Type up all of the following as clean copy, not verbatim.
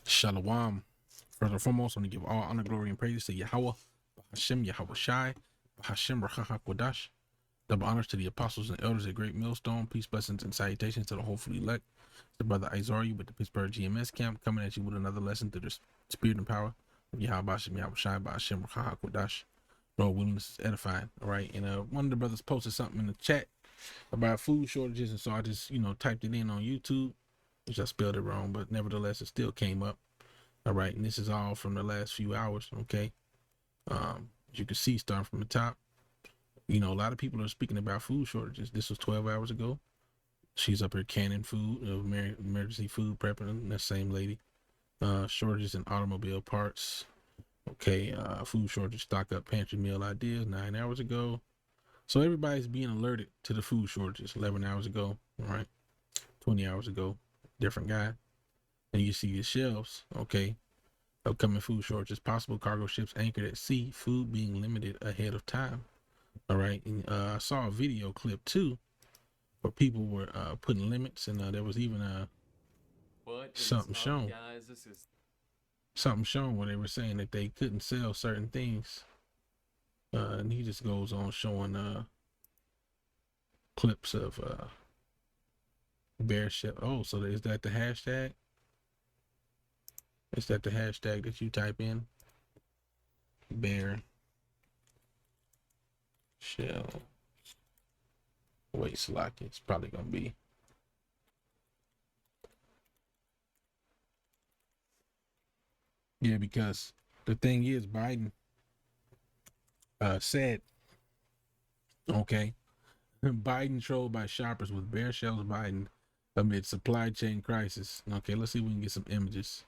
Shalom. First and foremost, I want to give all honor, glory, and praise to Yahweh, Hashem, Yahweh Shai, Hashem, Rachaha Kodash. Double honors to the apostles and elders at Great Millstone. Peace, blessings, and salutations to the hopefully elect. The brother Izari with the Pittsburgh GMS camp coming at you with another lesson through the spirit and power of Yahweh Hashem, Yahweh Shai, Hashem, Rachaha Kodash. Lord willing, this is edifying. All right. And one of the brothers posted something in the chat about food shortages. And so I just, typed it in on YouTube, which I spelled it wrong, but nevertheless, it still came up. All right, and this is all from the last few hours, okay? As you can see, starting from the top, a lot of people are speaking about food shortages. This was 12 hours ago. She's up here canning food, emergency food prepping, that same lady. Shortages in automobile parts. Okay, food shortage, stock up pantry meal ideas 9 hours ago. So everybody's being alerted to the food shortages 11 hours ago, all right? 20 hours ago, different guy. And you see the shelves, okay? Upcoming food shortages, possible cargo ships anchored at sea, food being limited ahead of time. All right. And I saw a video clip too where people were putting limits, and there was even something shown. Guys, Something shown where they were saying that they couldn't sell certain things. And he just goes on showing clips of bear shell. Oh, so is that the hashtag? Is that the hashtag that you type in? Bear shell. Wait, Slack. It's probably gonna be. Yeah, because the thing is, Biden said, okay, Biden trolled by shoppers with bear shells Biden amid supply chain crisis. Okay, let's see if we can get some images.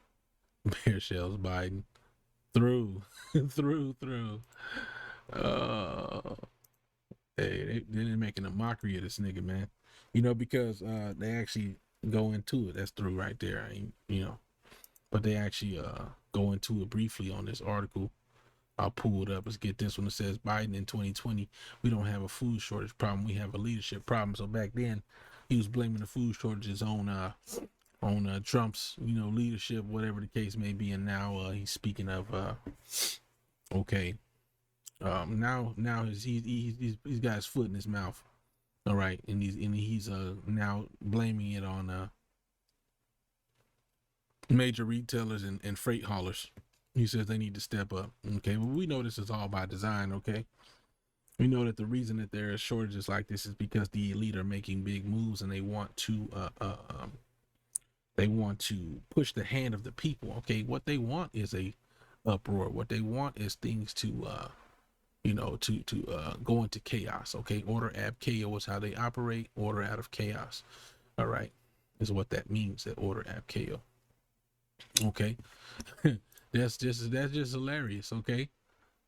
Bear shells Biden through. Hey, they're making a mockery of this nigga, man. Because they actually go into it. That's through right there. But they actually go into it briefly on this article. I'll pull it up. Let's get this one. It says Biden in 2020, we don't have a food shortage problem. We have a leadership problem. So back then, he was blaming the food shortages on Trump's, leadership, whatever the case may be. And now he's speaking of, okay. Now he's got his foot in his mouth. All right. And he's now blaming it on major retailers and freight haulers. He says they need to step up. Okay. Well, we know this is all by design. Okay. We know that the reason that there are shortages like this is because the elite are making big moves and they want to push the hand of the people. Okay. What they want is a uproar. What they want is things to go into chaos. Okay. Order ab chaos is how they operate. Order out of chaos. All right. Is what that means, that order ab chaos. Okay. That's just hilarious. Okay.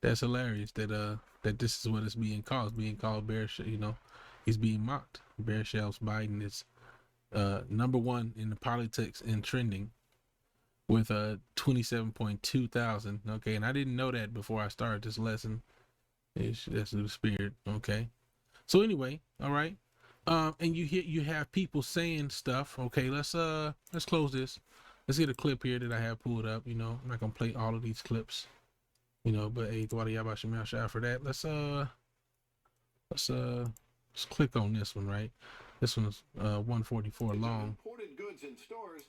That's hilarious that this is what it's being called. It's being called bear shell, he's being mocked. Bear shells Biden is number one in the politics and trending with 27.2 thousand. Okay, and I didn't know that before I started this lesson. That's the spirit. Okay. So anyway, all right. And you have people saying stuff. Okay, let's close this. Let's get a clip here that I have pulled up. I'm not gonna play all of these clips. But hey, for that. Let's click on this one, right? This one's 144 long. Imported goods in stores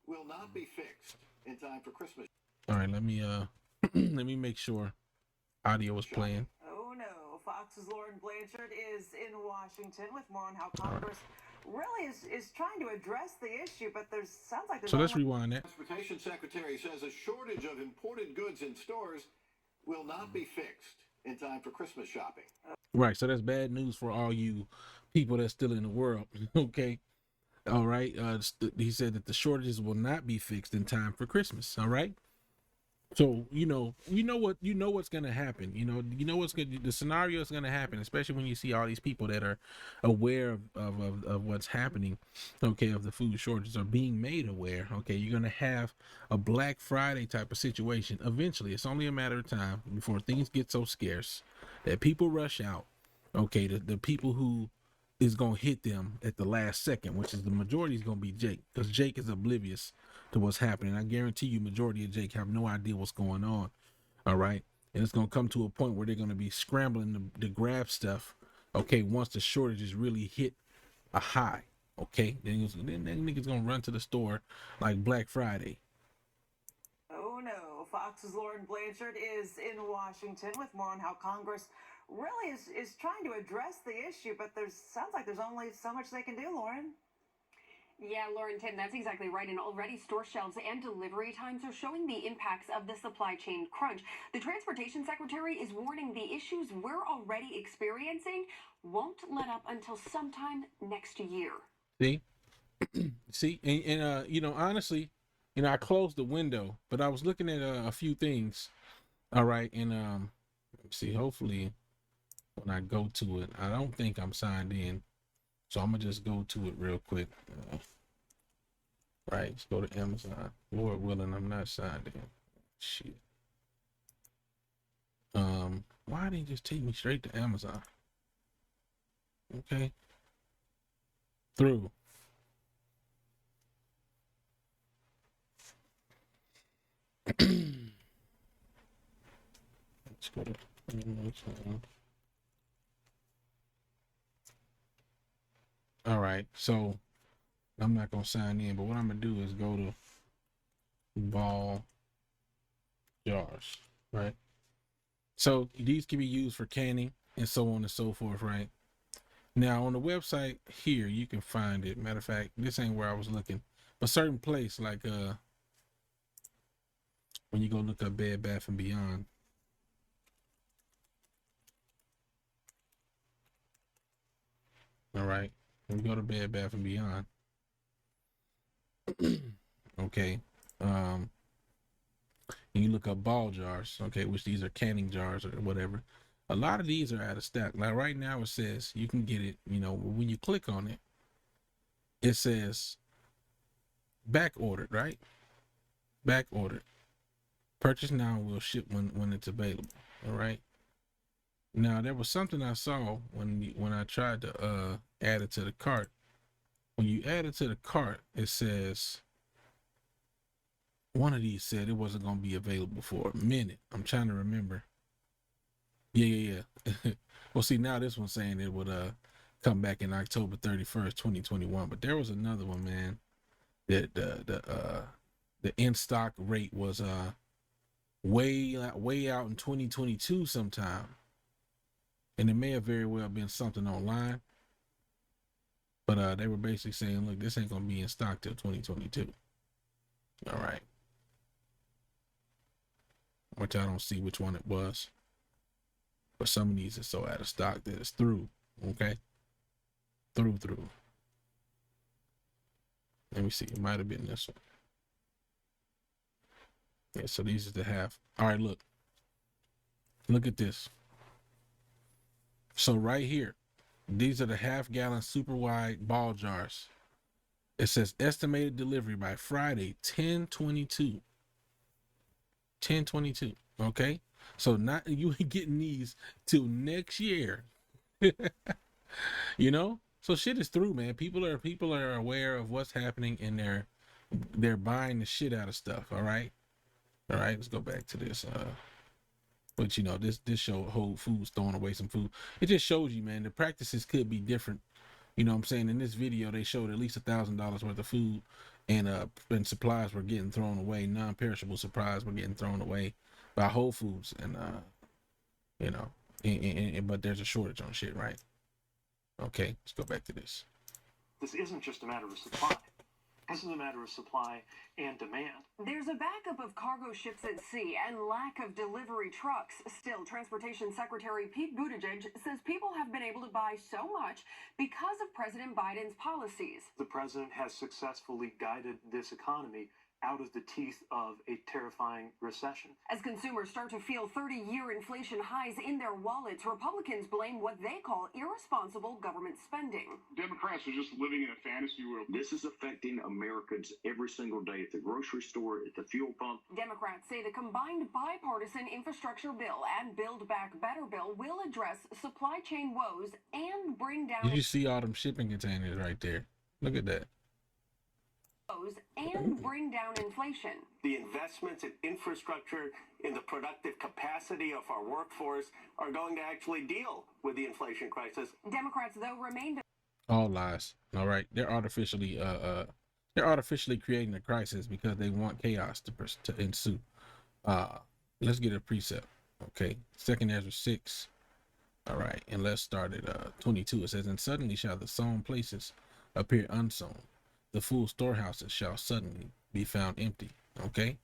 will not be fixed in time for Christmas. All right, let me let me make sure audio is playing. Oh no, Fox's Lauren Blanchard is in Washington with more on how Congress really is trying to address the issue, but sounds like there's so let's rewind that. Transportation Secretary says a shortage of imported goods in stores will not be fixed in time for Christmas shopping. Right, so that's bad news for all you people that's still in the world. Okay, all right. He said that the shortages will not be fixed in time for Christmas. All right. So what's gonna happen. The scenario is gonna happen, especially when you see all these people that are aware of what's happening. Okay, of the food shortages are being made aware. Okay, you're gonna have a Black Friday type of situation. Eventually, it's only a matter of time before things get so scarce that people rush out. Okay, the people who is gonna hit them at the last second, which is the majority is gonna be Jake, because Jake is oblivious to what's happening. I guarantee you, majority of Jake have no idea what's going on. All right, and it's gonna come to a point where they're gonna be scrambling to grab stuff. Okay, once the shortages really hit a high. Okay, then that nigga's gonna run to the store like Black Friday. Oh no, Fox's Lauren Blanchard is in Washington with more on how Congress really is trying to address the issue, but sounds like there's only so much they can do, Lauren. Yeah, Lauren, Tim, that's exactly right. And already store shelves and delivery times are showing the impacts of the supply chain crunch. The Transportation Secretary is warning the issues we're already experiencing won't let up until sometime next year. See, and you know, honestly, you know, I closed the window, but I was looking at a few things. All right, and let me see. Hopefully, when I go to it, I don't think I'm signed in, so I'm gonna just go to it real quick. Right, let's go to Amazon. Lord willing, I'm not signed in. Shit. Why didn't you just take me straight to Amazon? Okay. Through. Let's go to Amazon. All right, so I'm not gonna sign in, but what I'm gonna do is go to ball jars, right? So these can be used for canning and so on and so forth, right? Now on the website here, you can find it. Matter of fact, this ain't where I was looking, but certain place like when you go look up Bed Bath and Beyond. All right, when you go to Bed Bath and Beyond. Okay, and you look up ball jars, okay, which these are canning jars or whatever. A lot of these are out of stock. Like right now it says you can get it, you know, when you click on it, it says back ordered, right? Back ordered. Purchase now and will ship when it's available. All right. Now there was something I saw when I tried to add it to the cart. When you add it to the cart, it says one of these said it wasn't gonna be available for a minute. I'm trying to remember. Yeah. Well, see, now this one's saying it would come back in October 31st, 2021. But there was another one, man, that the in stock rate was way out in 2022 sometime. And it may have very well been something online. But they were basically saying, look, this ain't gonna be in stock till 2022. All right. Which I don't see which one it was. But some of these are so out of stock that it's through. Okay. Through. Let me see. It might have been this one. Yeah, so these are the half. All right, look. Look at this. So right here, these are the half-gallon super wide ball jars. It says estimated delivery by Friday, 10/22. 10/22. Okay. So not you ain't getting these till next year. You know? So shit is through, man. People are aware of what's happening and they're buying the shit out of stuff. All right. Let's go back to this. But you know, this show Whole Foods throwing away some food. It just shows you, man, the practices could be different. You know what I'm saying? In this video, they showed at least $1,000 worth of food and supplies were getting thrown away. Non-perishable supplies were getting thrown away by Whole Foods. And you know, but there's a shortage on shit, right? Okay, let's go back to this. This isn't just a matter of supply. This is a matter of supply and demand. There's a backup of cargo ships at sea and lack of delivery trucks. Still, Transportation Secretary Pete Buttigieg says people have been able to buy so much because of President Biden's policies. The president has successfully guided this economy out of the teeth of a terrifying recession. As consumers start to feel 30-year inflation highs in their wallets, Republicans blame what they call irresponsible government spending. Democrats are just living in a fantasy world. This is affecting Americans every single day at the grocery store, at the fuel pump. Democrats say the combined bipartisan infrastructure bill and Build Back Better bill will address supply chain woes and bring down... Did you see all them shipping containers right there? Look at that. and bring down inflation. The investments in infrastructure, in the productive capacity of our workforce are going to actually deal with the inflation crisis. Democrats, though, remain All lies. All right, they're artificially creating a crisis because they want chaos to ensue. Let's get a precept. Okay, 2 Ezra 6. All right, and let's start at 22. It says, "And suddenly shall the sown places appear unsown; the full storehouses shall suddenly be found empty." Okay,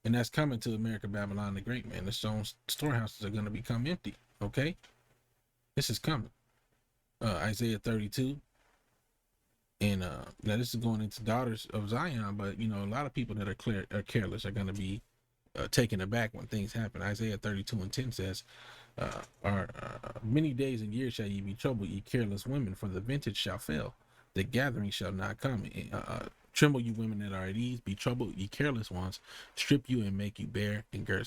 and that's coming to America, Babylon the Great, man. The sown storehouses are going to become empty. Okay, this is coming. Isaiah 32. And now this is going into daughters of Zion, but you know, a lot of people that are careless are going to be taken aback when things happen. Isaiah 32:10 says, many days and years shall ye be troubled, ye careless women, for the vintage shall fail, the gathering shall not come. Tremble, you women that are at ease, be troubled, ye careless ones, strip you and make you bare, and gird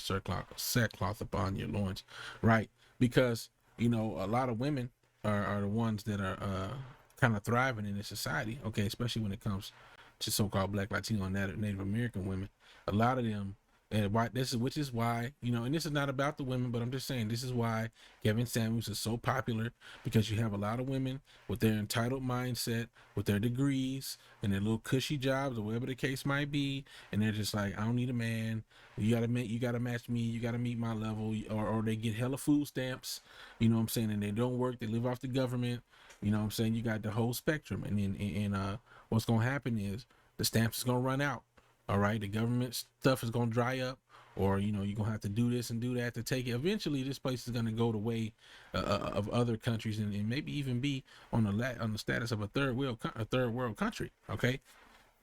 sackcloth upon your loins. Right? Because, you know, a lot of women are the ones that are kind of thriving in this society, okay, especially when it comes to so-called Black, Latino, and Native American women. A lot of them, and which is why, you know, and this is not about the women, but I'm just saying this is why Kevin Samuels is so popular, because you have a lot of women with their entitled mindset, with their degrees and their little cushy jobs or whatever the case might be, and they're just like, I don't need a man. You gotta match me. You gotta meet my level, or they get hella food stamps. You know what I'm saying? And they don't work. They live off the government. You know what I'm saying? You got the whole spectrum, and then what's gonna happen is the stamps is gonna run out. All right, the government stuff is gonna dry up, or you know, you're gonna have to do this and do that to take it. Eventually, this place is gonna go the way of other countries, and maybe even be on the status of a third world country. Okay,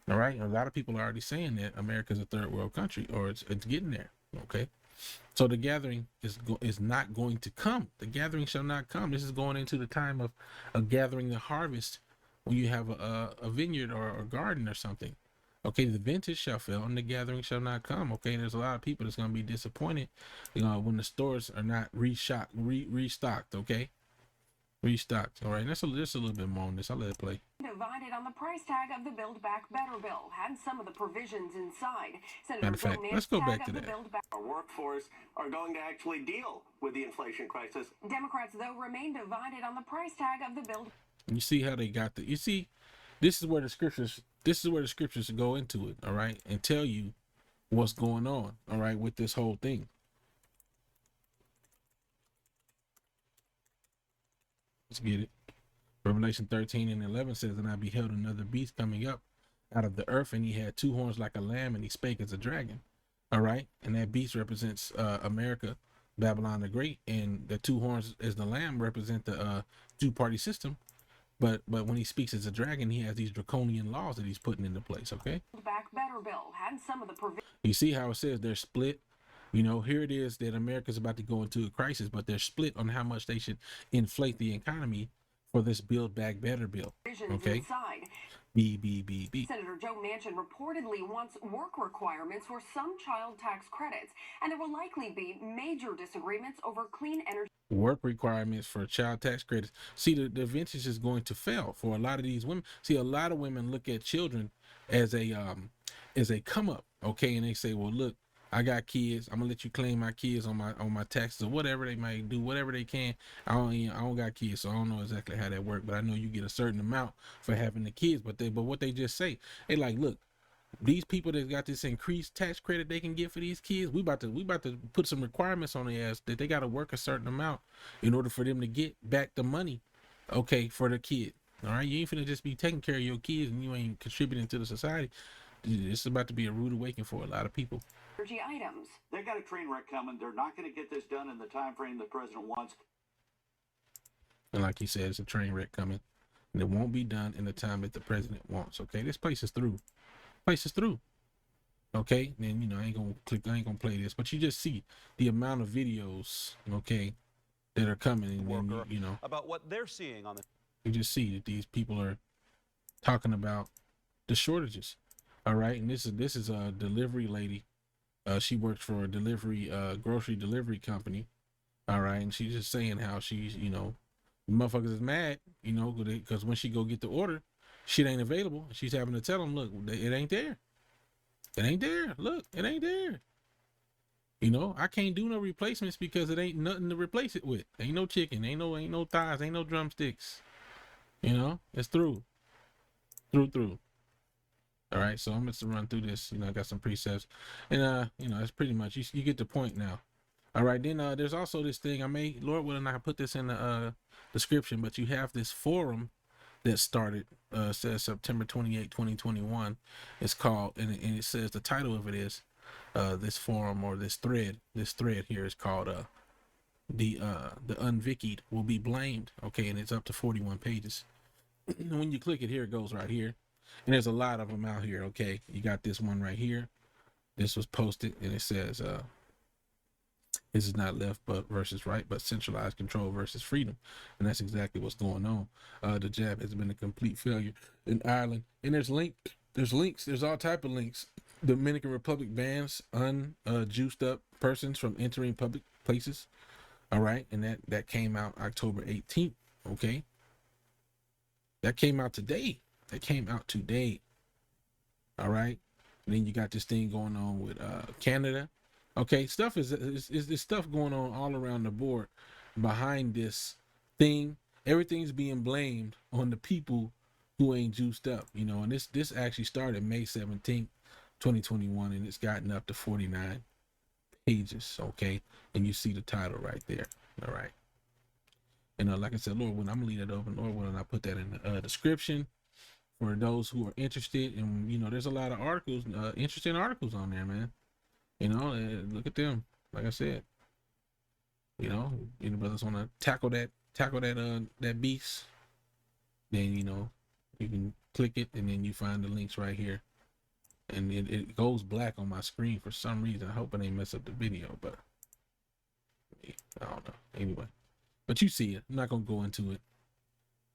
all right. A lot of people are already saying that America's a third world country, or it's getting there. Okay. So the gathering is not going to come. The gathering shall not come. This is going into the time of gathering the harvest, when you have a vineyard or a garden or something. Okay, the vintage shall fail and the gathering shall not come. Okay, there's a lot of people that's going to be disappointed, you know, when the stores are not restocked. Okay, restocked. All right, just a little bit more on this. I'll let it play. Divided on the price tag of the Build Back Better bill had some of the provisions inside. Matter of fact, let's go back to that. Our workforce are going to actually deal with the inflation crisis. Democrats, though, remain divided on the price tag of the Build. You see how they got the. You see, this is where the scriptures go into it. All right, and tell you what's going on. All right, with this whole thing. Let's get it. Revelation 13:11 says, "And I beheld another beast coming up out of the earth, and he had 2 horns like a lamb, and he spake as a dragon." All right, and that beast represents America, Babylon the Great, and the 2 horns as the lamb represent the two-party system. But when he speaks as a dragon, he has these draconian laws that he's putting into place. Okay. Back Better bill had some of the provisions. You see how it says they're split. You know, here it is that America's about to go into a crisis, but they're split on how much they should inflate the economy for this Build Back Better bill. Okay. Inside. B. Senator Joe Manchin reportedly wants work requirements for some child tax credits, and there will likely be major disagreements over clean energy. Work requirements for child tax credits. See, the vintage is going to fail for a lot of these women. See, a lot of women look at children as a come up, okay, and they say, well, look, I got kids. I'm gonna let you claim my kids on my taxes or whatever they might do, whatever they can. I don't got kids, so I don't know exactly how that works, but I know you get a certain amount for having the kids. But what they just say, they like, look, these people that got this increased tax credit they can get for these kids, we about to put some requirements on their ass that they got to work a certain amount in order for them to get back the money, okay, for the kid. All right, you ain't finna just be taking care of your kids and you ain't contributing to the society. It's about to be a rude awakening for a lot of people. Energy items. They got a train wreck coming. They're not going to get this done in the time frame the president wants. And like he said, it's a train wreck coming, and it won't be done in the time that the president wants. Okay, this place is through. Okay, and you know, I ain't gonna play this, but you just see the amount of videos, okay, that are coming, and then you know about what they're seeing on the. You just see that these people are talking about the shortages. All right, and this is a delivery lady. She works for a grocery delivery company. All right, and she's just saying how she's, you know, motherfuckers is mad, you know, because when she go get the order, shit ain't available. She's having to tell them, look, it ain't there. It ain't there. Look, it ain't there. You know, I can't do no replacements because it ain't nothing to replace it with. Ain't no chicken, ain't no thighs, ain't no drumsticks. You know, it's through. All right, so I'm just to run through this. You know, I got some precepts, and you know, it's pretty much you get the point now. All right, then there's also this thing Lord willing, I can put this in the description, but you have this forum that started says September 28, 2021. It's called, and it says the title of it is this forum or this thread here is called the unvikied will be blamed. Okay, and it's up to 41 pages. When you click it here, it goes right here, and there's a lot of them out here. Okay, you got this one right here. This was posted, and it says this is not left but versus right, but centralized control versus freedom, and that's exactly what's going on. The jab has been a complete failure in Ireland, and there's links, there's all type of links. Dominican Republic bans juiced up persons from entering public places. All right, and that came out October 18th. Okay, that came out today. All right, and then you got this thing going on with Canada. Okay, stuff is stuff going on all around the board behind this thing. Everything's being blamed on the people who ain't juiced up, you know. And this actually started May 17th, 2021, and it's gotten up to 49 pages. Okay, and you see the title right there. All right, and like I said, Lord willing, I'm gonna leave it open. Lord willing, I put that in the description for those who are interested. And you know, there's a lot of articles, interesting articles on there, man. You know, look at them. Like I said, you know, any brothers want to tackle that beast, then you know you can click it, and then you find the links right here, and it goes black on my screen for some reason. I hope I didn't mess up the video, but I don't know. Anyway, but you see it. I'm not gonna go into it.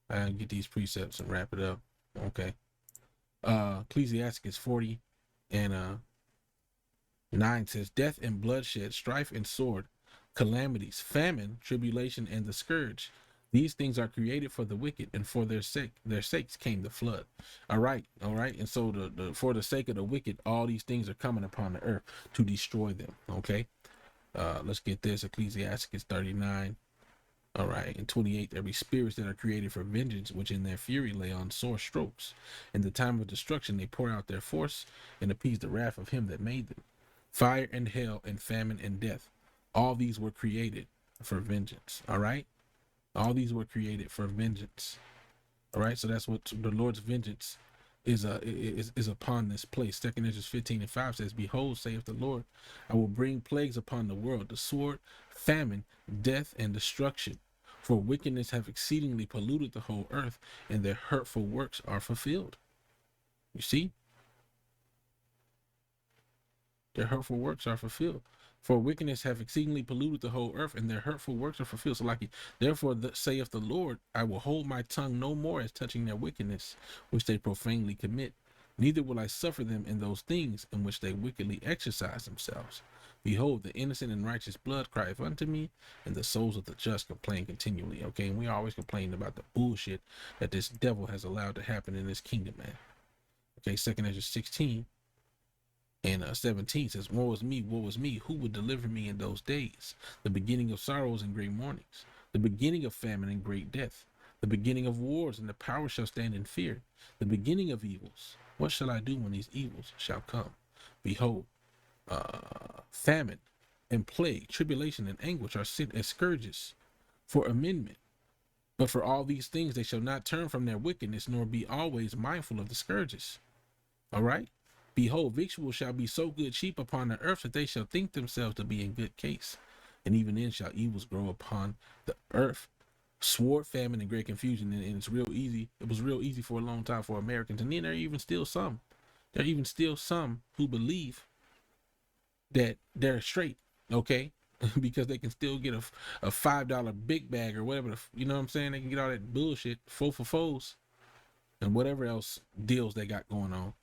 I get these precepts and wrap it up. Okay. Ecclesiastes 40 and 9 says, death and bloodshed, strife and sword, calamities, famine, tribulation, and the scourge. These things are created for the wicked, and for their sakes came the flood. All right. And so for the sake of the wicked, all these things are coming upon the earth to destroy them. Okay. Let's get this. Ecclesiastes 39. All right. And 28, every spirits that are created for vengeance, which in their fury lay on sore strokes. In the time of destruction, they pour out their force and appease the wrath of him that made them. Fire and hell and famine and death. All these were created for vengeance. All right. All these were created for vengeance. All right. So that's what the Lord's vengeance is upon this place. 2 Ezra 15 and 5 says, behold, saith the Lord, I will bring plagues upon the world, the sword, famine, death, and destruction. For wickedness have exceedingly polluted the whole earth, and their hurtful works are fulfilled. You see? Their hurtful works are fulfilled. For wickedness have exceedingly polluted the whole earth, and their hurtful works are fulfilled. So therefore saith the Lord, I will hold my tongue no more as touching their wickedness, which they profanely commit. Neither will I suffer them in those things in which they wickedly exercise themselves. Behold, the innocent and righteous blood crieth unto me, and the souls of the just complain continually. Okay, and we always complain about the bullshit that this devil has allowed to happen in this kingdom, man. Okay, 2 Ezra 16 and 17 says, woe is me, who would deliver me in those days? The beginning of sorrows and great mournings, the beginning of famine and great death, the beginning of wars, and the power shall stand in fear, the beginning of evils. What shall I do when these evils shall come? Behold, famine and plague, tribulation and anguish are sent as scourges for amendment. But for all these things they shall not turn from their wickedness, nor be always mindful of the scourges. All right? Behold, victuals shall be so good cheap upon the earth that they shall think themselves to be in good case. And even then shall evils grow upon the earth. Sword, famine, and great confusion. And it's real easy. It was real easy for a long time for Americans. And then there are even still some who believe that they're straight, okay? Because they can still get a $5 big bag or whatever, you know what I'm saying? They can get all that bullshit, 4 for 4s, and whatever else deals they got going on.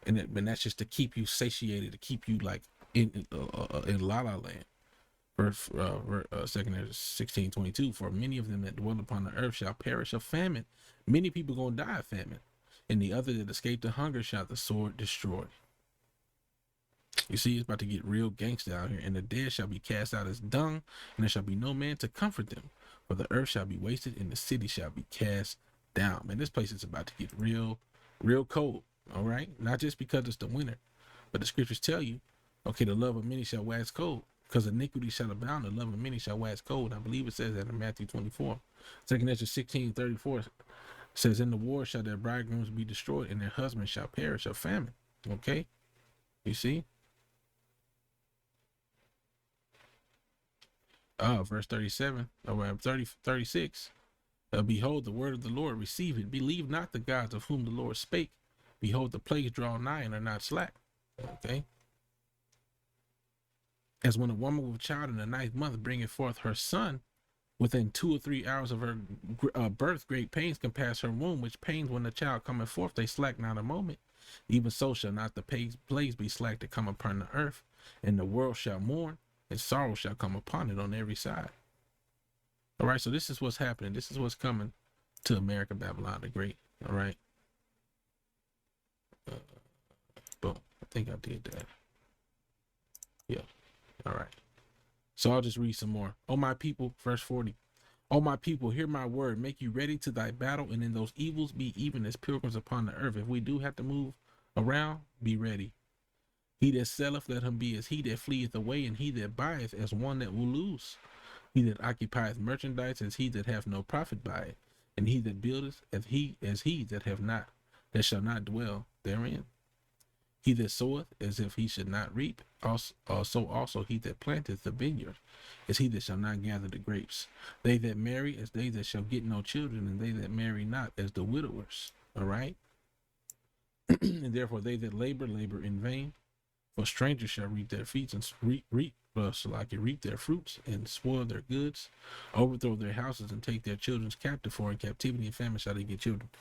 And that's just to keep you satiated, to keep you like in la la land. Verse 2 Ezra 16:22. For many of them that dwell upon the earth shall perish of famine. Many people gonna die of famine, and the other that escaped the hunger shall the sword destroy. You see, it's about to get real gangster out here. And the dead shall be cast out as dung, and there shall be no man to comfort them. For the earth shall be wasted, and the city shall be cast down. Man, this place is about to get real cold. All right, not just because it's the winter, but the scriptures tell you, okay, the love of many shall wax cold, because iniquity shall abound. The love of many shall wax cold. I believe it says that in Matthew 24. 2 Ezra 16:34 says, in the war shall their bridegrooms be destroyed, and their husbands shall perish of famine. Okay, you see. Verse 37, or 36. Behold, the word of the Lord, receive it. Believe not the gods of whom the Lord spake. Behold, the plagues draw nigh and are not slack. Okay. As when a woman with a child in the 9th month bringeth forth her son, within 2 or 3 hours of her birth, great pains compass her womb, which pains when the child cometh forth, they slack not a moment. Even so shall not the plagues be slack to come upon the earth, and the world shall mourn, and sorrow shall come upon it on every side. All right, so this is what's happening. This is what's coming to America, Babylon the Great. All right. Boom. I think I did that. Yeah. All right. So I'll just read some more. Oh, my people, verse 40. Oh, my people, hear my word. Make you ready to thy battle, and in those evils be even as pilgrims upon the earth. If we do have to move around, be ready. He that selleth, let him be as he that fleeth away, and he that buyeth as one that will lose. He that occupieth merchandise as he that hath no profit by it, and he that buildeth as he that have not, that shall not dwell therein. He that soweth as if he should not reap, also he that planteth the vineyard, is he that shall not gather the grapes. They that marry as they that shall get no children, and they that marry not as the widowers. All right. And therefore they that labor in vain. For strangers shall reap their feet and reap their fruits and spoil their goods, overthrow their houses and take their children's captive. For in captivity and famine shall they get children.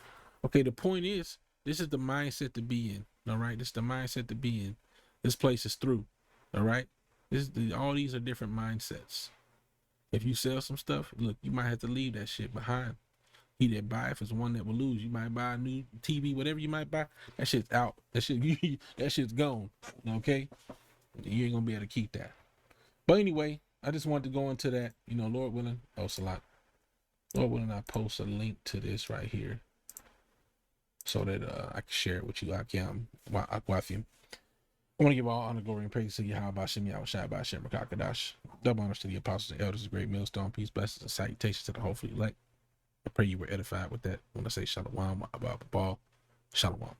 Okay, the point is, this is the mindset to be in. All right, this is the mindset to be in. This place is through. All right, all these are different mindsets. If you sell some stuff, look, you might have to leave that shit behind. He that buyeth is one that will lose. You might buy a new TV, whatever you might buy. That shit's out. That shit's gone. Okay, you ain't gonna be able to keep that. But anyway, I just wanted to go into that. You know, Lord willing. Oh, Salat. Lord willing, I post a link to this right here, so that I can share it with you. Akwafim. I want to give all honor, glory, and praise to Yahweh Bashem, Yahweh Shai Bashem, Rakakadash. Double honors to the apostles and elders, great millstone, peace, blessings, and salutations to the hopefully elect. I pray you were edified with that. When I say shalom, about the ball, shalom.